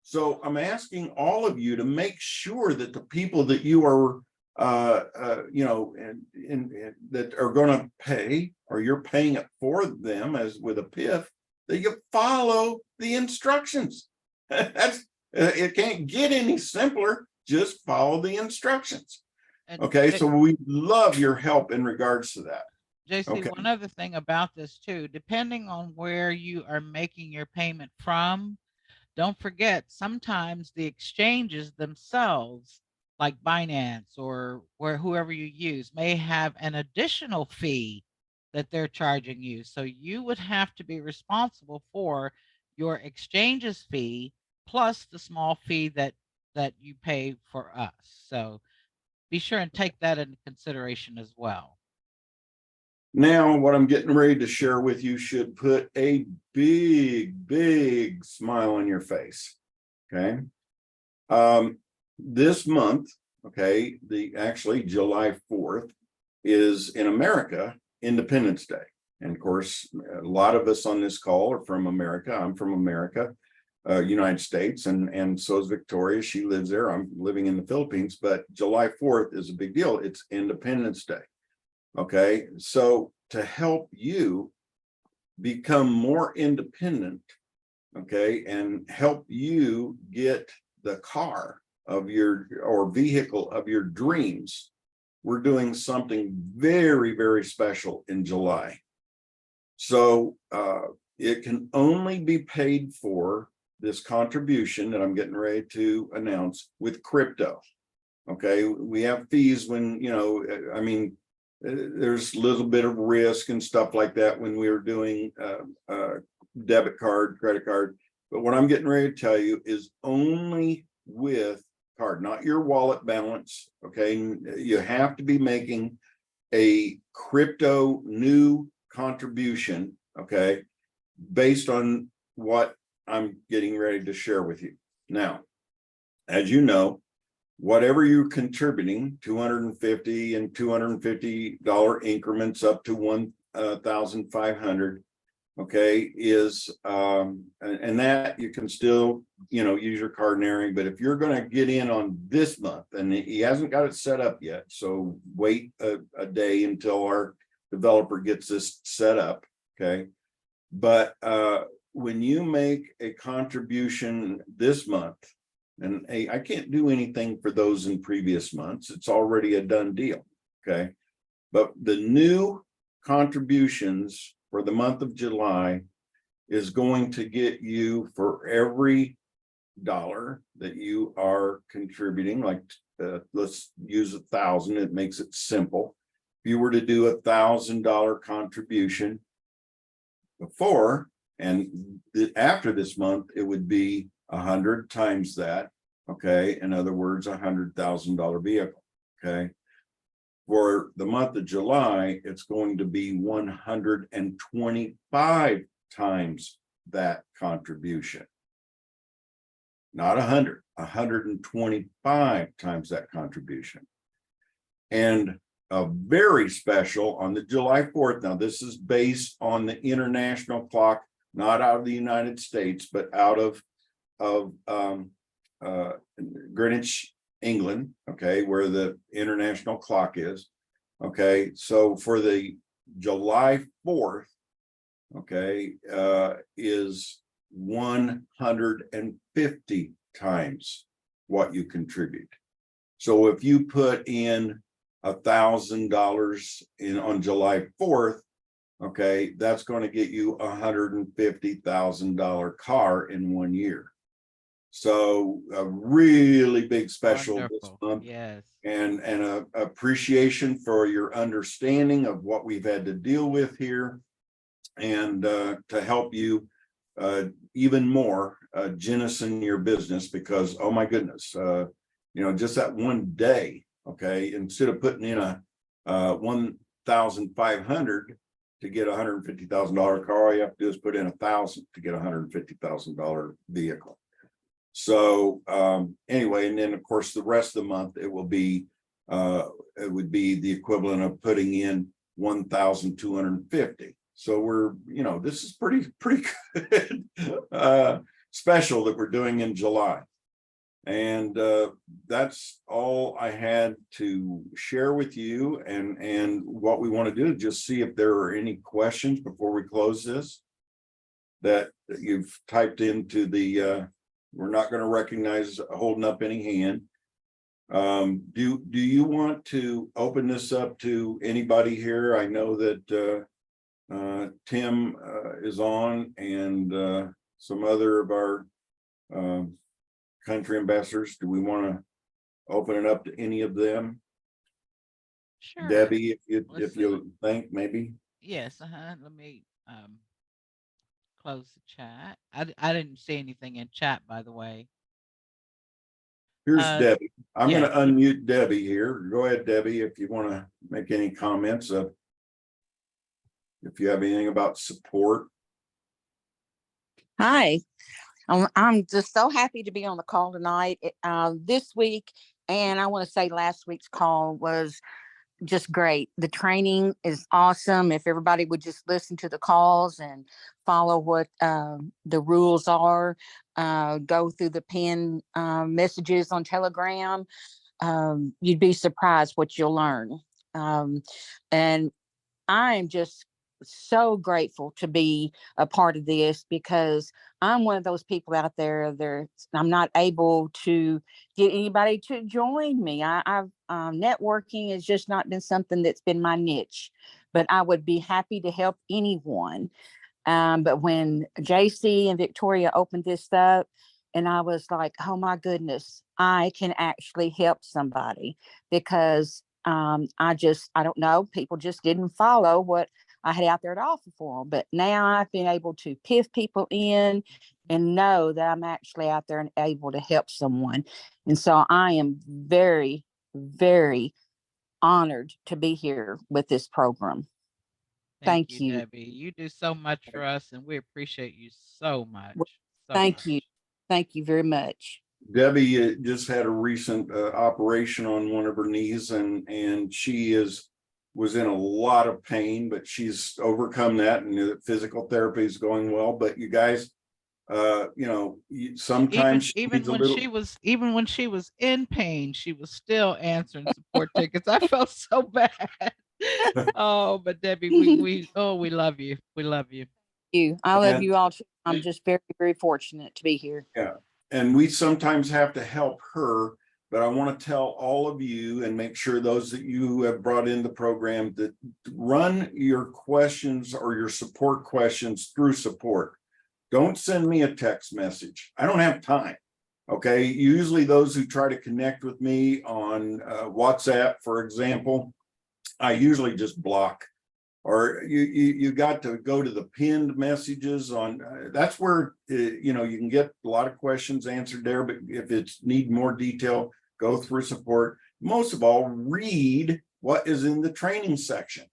So I'm asking all of you to make sure that the people that you are, you know, and that are going to pay, or you're paying it for them as with a PIF, that you follow the instructions. That's it can't get any simpler. Just follow the instructions. And Okay, so we love your help in regards to that. JC, Okay. one other thing about this too, depending on where you are making your payment from, don't forget, sometimes the exchanges themselves, like Binance or where whoever you use, may have an additional fee that they're charging you. So you would have to be responsible for your exchanges fee plus the small fee that you pay for us. So be sure and take that into consideration as well. Now, what I'm getting ready to share with you should put a big smile on your face. Okay. This month, okay, actually July 4th is in America, Independence Day. And of course, a lot of us on this call are from America. I'm from America, United States, and so is Victoria. She lives there. I'm living in the Philippines, but July 4th is a big deal. It's Independence Day. Okay, so to help you become more independent, okay, and help you get the car of your or vehicle of your dreams, we're doing something very special in July. So it can only be paid for, this contribution that I'm getting ready to announce, with crypto. Okay, we have fees when, you know, I mean, there's a little bit of risk and stuff like that when we were doing debit card, credit card. But what I'm getting ready to tell you is only with card, not your wallet balance. Okay, you have to be making a crypto new contribution, okay, based on what I'm getting ready to share with you. Now, as you know, whatever you're contributing, $250 and $250 increments up to $1,500, okay, is and that you can still, you know, use your card and everything. But if you're going to get in on this month, and he hasn't got it set up yet, so wait a day until our developer gets this set up, okay. But when you make a contribution this month, and hey, I can't do anything for those in previous months. It's already a done deal. Okay. But the new contributions for the month of July is going to get you, for every dollar that you are contributing, like let's use 1,000, it makes it simple. If you were to do $1,000 contribution before and after this month, it would be 100 times that. Okay, in other words, $100,000 vehicle. Okay, for the month of July, it's going to be 125 times that contribution. Not 100, 125 times that contribution. And a very special on the July 4th. Now, this is based on the international clock, not out of the United States, but out of Greenwich, England, okay, where the international clock is. Okay, so for the July 4th, okay, is 150 times what you contribute. So if you put in $1,000 in on July 4th, okay, that's going to get you $150,000 car in 1 year. So a really big special this Wonderful. month. Yes. And a appreciation for your understanding of what we've had to deal with here, and to help you even more jettison your business, because oh my goodness, you know, just that one day, okay, instead of putting in a 1,500 to get $150,000 car, all you have to do is put in 1,000 to get $150,000 vehicle. So anyway, and then of course the rest of the month it will be it would be the equivalent of putting in 1,250. So we're, this is pretty good special that we're doing in July. And that's all I had to share with you. And what we want to do is just see if there are any questions before we close this that you've typed into the, we're not going to recognize holding up any hand. Do you want to open this up to anybody here? I know that Tim is on, and some other of our country ambassadors. Do we want to open it up to any of them? Sure. Debbie, if Let's you think maybe. Yes. Let me close the chat. I didn't see anything in chat, by the way. Here's Debbie. I'm yeah. going to unmute Debbie here. Go ahead, Debbie, if you want to make any comments. If you have anything about support. Hi, I'm just so happy to be on the call tonight. This week, and I want to say last week's call was just great. The training is awesome. If everybody would just listen to the calls and follow what the rules are, go through the pinned messages on Telegram, you'd be surprised what you'll learn. And I'm just so grateful to be a part of this, because I'm one of those people out there I'm not able to get anybody to join me. I've networking has just not been something that's been my niche, but I would be happy to help anyone. But when JC and Victoria opened this up, and I was like, oh my goodness, I can actually help somebody, because I don't know, people just didn't follow what I had out there to offer for them. But now I've been able to piff people in and know that I'm actually out there and able to help someone. And so I am very, very honored to be here with this program. Thank you. Debbie. You do so much for us, and we appreciate you so much. Thank you. Thank you very much. Debbie just had a recent operation on one of her knees, and she was in a lot of pain, but she's overcome that, and the physical therapy is going well. But you guys, sometimes even when she was in pain, she was still answering support tickets. I felt so bad. Oh, but Debbie, we love you. We love you. I love you all too. I'm just very, very fortunate to be here. Yeah. And we sometimes have to help her, but I want to tell all of you and make sure those that you have brought in the program that run your questions or your support questions through support. Don't send me a text message. I don't have time. Okay. Usually those who try to connect with me on WhatsApp, for example, I usually just block. Or you got to go to the pinned messages on that's where you can get a lot of questions answered there. But if it's need more detail, go through support. Most of all, read what is in the training section.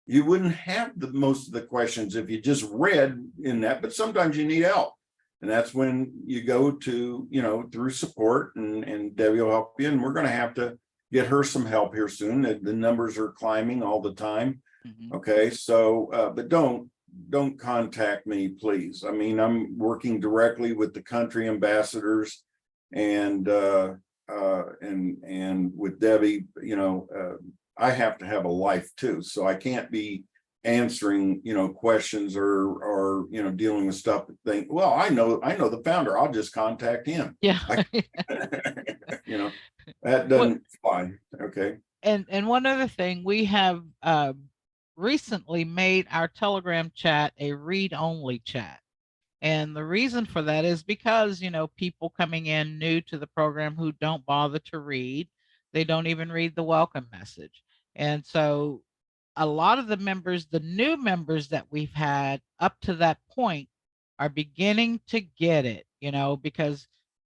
You wouldn't have most of the questions if you just read in that, but sometimes you need help. And that's when you go to, through support, and Debbie will help you. And we're going to have to get her some help here soon. The numbers are climbing all the time. Mm-hmm. Okay, so but don't contact me, please. I mean, I'm working directly with the country ambassadors and with Debbie. I have to have a life too, so I can't be answering questions or dealing with stuff that think, well, I know the founder, I'll just contact him. Yeah. That doesn't fly. Okay. And one other thing, we have recently made our Telegram chat a read-only chat. And the reason for that is because, people coming in new to the program who don't bother to read, they don't even read the welcome message. And so a lot of the members, the new members that we've had up to that point, are beginning to get it, because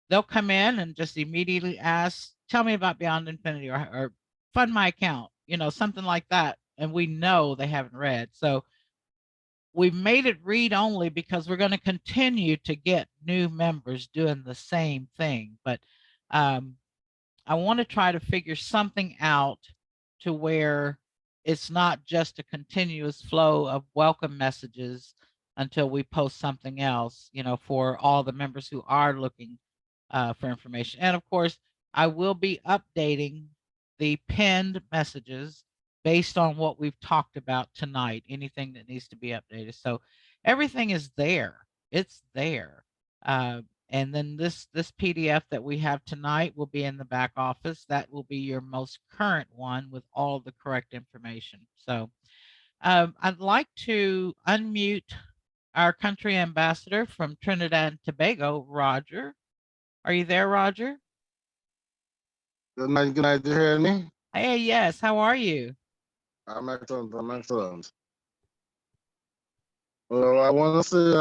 they'll come in and just immediately ask, tell me about Beyond Infinity, or fund my account, something like that. And we know they haven't read. So we've made it read only because we're going to continue to get new members doing the same thing. But I want to try to figure something out to where it's not just a continuous flow of welcome messages until we post something else, for all the members who are looking for information. And of course, I will be updating the pinned messages based on what we've talked about tonight, anything that needs to be updated. So everything is there. It's there. And then this PDF that we have tonight will be in the back office. That will be your most current one with all the correct information. So I'd like to unmute our country ambassador from Trinidad and Tobago, Roger. Are you there, Roger? Good night. Good night. Do you hear me? Hey, yes. How are you? I'm excellent. I'm excellent. Well, I want to say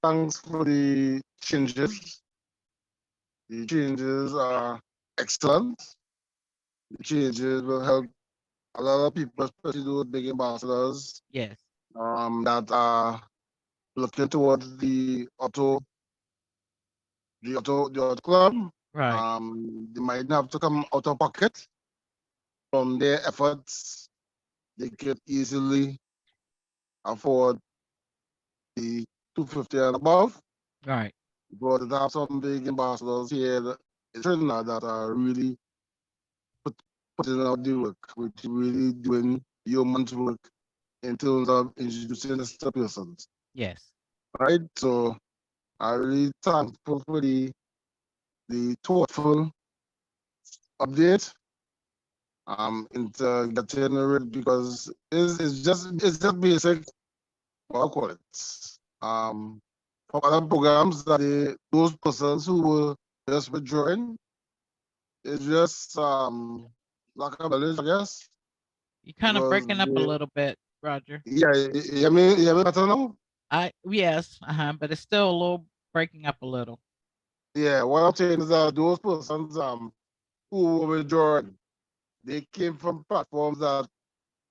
thanks for the changes. The changes are excellent. The changes will help a lot of people, especially those big ambassadors Yes. that are looking towards the auto club. Right. They might have to come out of pocket from their efforts. They could easily afford the 250 and above. Right. But there are some big ambassadors here in Trinidad that are really putting out the work, which really doing yeoman's work in terms of introducing us to persons. Yes. Right? So I really thankful for the thoughtful update into getting rid, because it's just basic, what I call it. From other programs that those persons who were just withdrawing, it's just lack of knowledge, I guess. You're kind of Because breaking up a little bit, Roger. yeah, you hear me better now? Yes, but it's still a little breaking up a little. Yeah, what I'm saying is that those persons who were withdrawing, they came from platforms that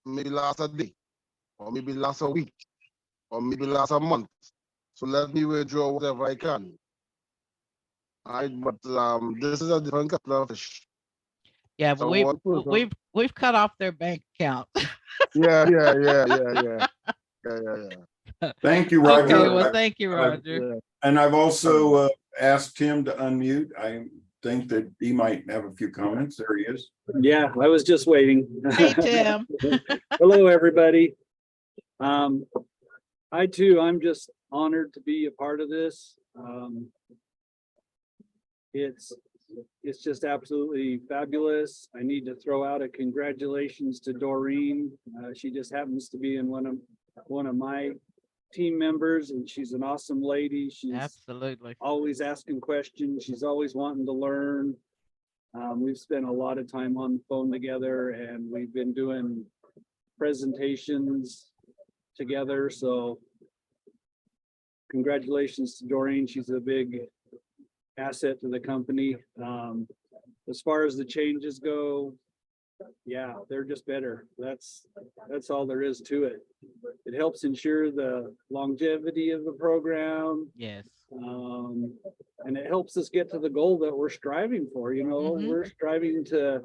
maybe last a day, or maybe last a week, or maybe last a month. So let me withdraw whatever I can. All right, but this is a different kettle of fish. Yeah, but So one person, we've cut off their bank account. yeah. Thank you, Okay, Roger. well, thank you, Roger. Yeah. And I've also asked him to unmute. I think that he might have a few comments. There he is. Yeah, I was just waiting. Hey, Tim. Hello, everybody. I'm just honored to be a part of this. It's just absolutely fabulous. I need to throw out a congratulations to Doreen. She just happens to be in one of my team members, and she's an awesome lady. She's Absolutely. always asking questions. She's always wanting to learn. We've spent a lot of time on the phone together, and we've been doing presentations together. So congratulations to Doreen. She's a big asset to the company. As far as the changes go, yeah, they're just better. That's all there is to it. It helps ensure the longevity of the program. Yes. And it helps us get to the goal that we're striving for. We're striving to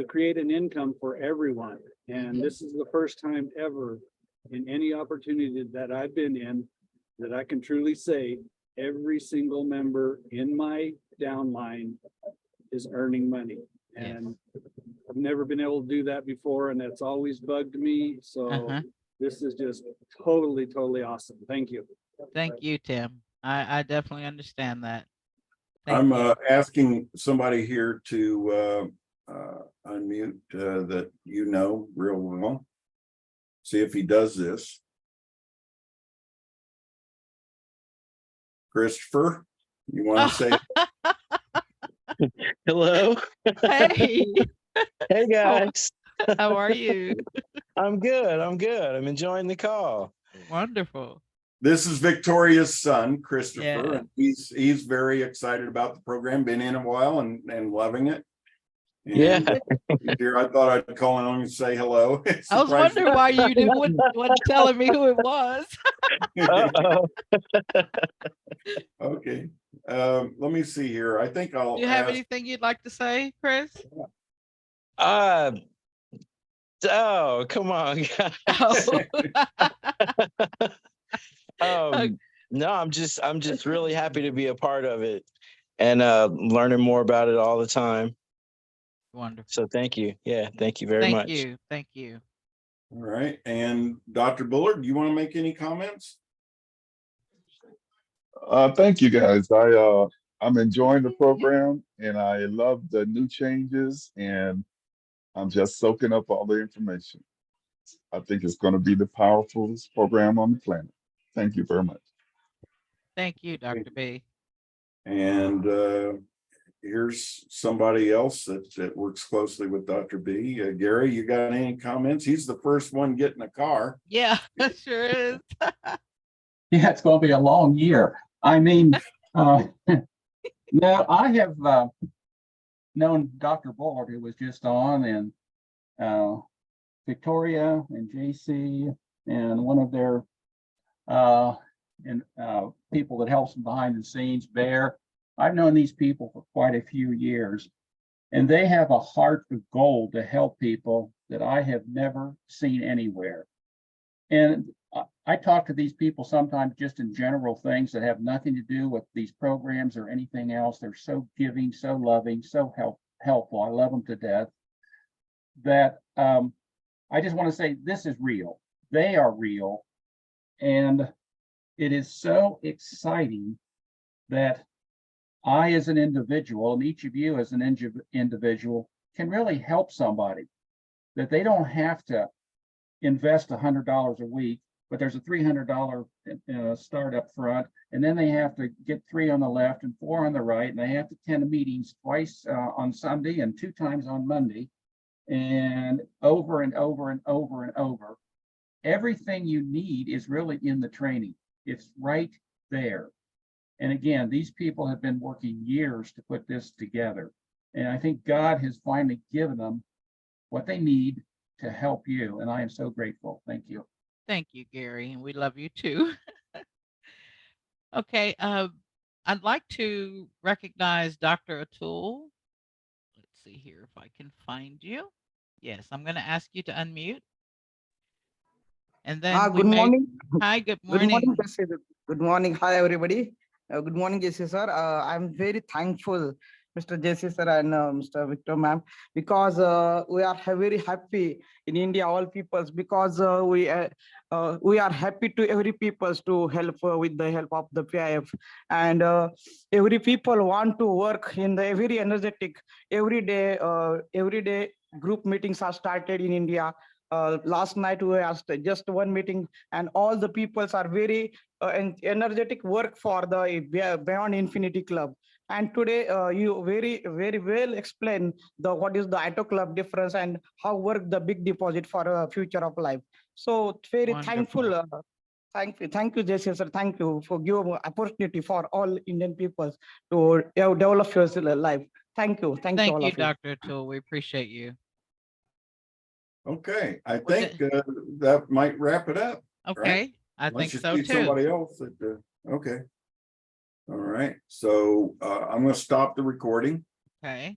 create an income for everyone. And this is the first time ever in any opportunity that I've been in that I can truly say every single member in my downline is earning money. And I've never been able to do that before, and that's always bugged me. So this is just totally awesome. Thank you. Thank you, Tim. I definitely understand that. I'm asking somebody here to unmute that real well. See if he does this. Christopher, you want to say it? Hello. Hey, Hey guys. how are you? I'm good. I'm enjoying the call. Wonderful. This is Victoria's son, Christopher, Yeah. and he's very excited about the program, been in a while and loving it. And Yeah. Here, I thought I'd call on and say hello. I was wondering why you wasn't telling me who it was. Uh-oh. Okay. Let me see here. I think I'll Do you have ask, anything you'd like to say, Chris? Oh, come on, guys. Oh. No, I'm just really happy to be a part of it and learning more about it all the time. Wonderful. So thank you. Yeah, thank you very Thank much. you. Thank you. all right. And Dr. Bullard, do you want to make any comments? Thank you guys. I'm enjoying the program and I love the new changes and I'm just soaking up all the information. I think it's going to be the powerfulest program on the planet. Thank you very much. Thank you, Dr. B. And here's somebody else that works closely with Dr. B. Gary, you got any comments? He's the first one getting a car. Yeah, it sure is. Yeah, it's going to be a long year. I mean, no, I have known Dr. Bullard, who was just on, and Victoria and JC, and one of their people that helps them behind the scenes, Bear. I've known these people for quite a few years, and they have a heart of gold to help people that I have never seen anywhere. And I talk to these people sometimes just in general things that have nothing to do with these programs or anything else. They're so giving, so loving, so helpful. I love them to death. That I just want to say this is real. They are real. And it is so exciting that I, as an individual, and each of you as an individual, can really help somebody, that they don't have to invest $100 a week, but there's a $300 start up front, and then they have to get 3 on the left and 4 on the right, and they have to attend meetings twice on Sunday and 2 times on Monday, and over and over and over and over. Everything you need is really in the training. It's right there. And again, these people have been working years to put this together. And I think God has finally given them what they need to help you. And I am so grateful. Thank you. Thank you, Gary. And we love you too. Okay. I'd like to recognize Dr. Atul. Let's see here if I can find you. Yes, I'm going to ask you to unmute. And then Good morning. Hi, good Good morning, morning. Jesse. Good morning. Hi, everybody. Good morning, Jesse sir. I'm very thankful, Mr. Jesse sir and Mr. Victor ma'am, because we are very happy in India, all peoples, because we are happy to every peoples to help with the help of the PIF, and every people want to work in the very energetic every day group meetings are started in India. Last night we asked just one meeting, and all the peoples are very energetic work for the Beyond Infinity Club. And today you very well explain what is the Auto Club difference and how work the big deposit for a future of life. So very Wonderful. thankful. Thank you, Jesse sir. Thank you for giving opportunity for all Indian peoples to develop your life. Thank you. Thank you all Thank you, of you. Dr. Atul. We appreciate you. Okay, I think that might wrap it up. Okay. I Unless think you so see too. somebody else that, okay. All right, so I'm going to stop the recording. Okay.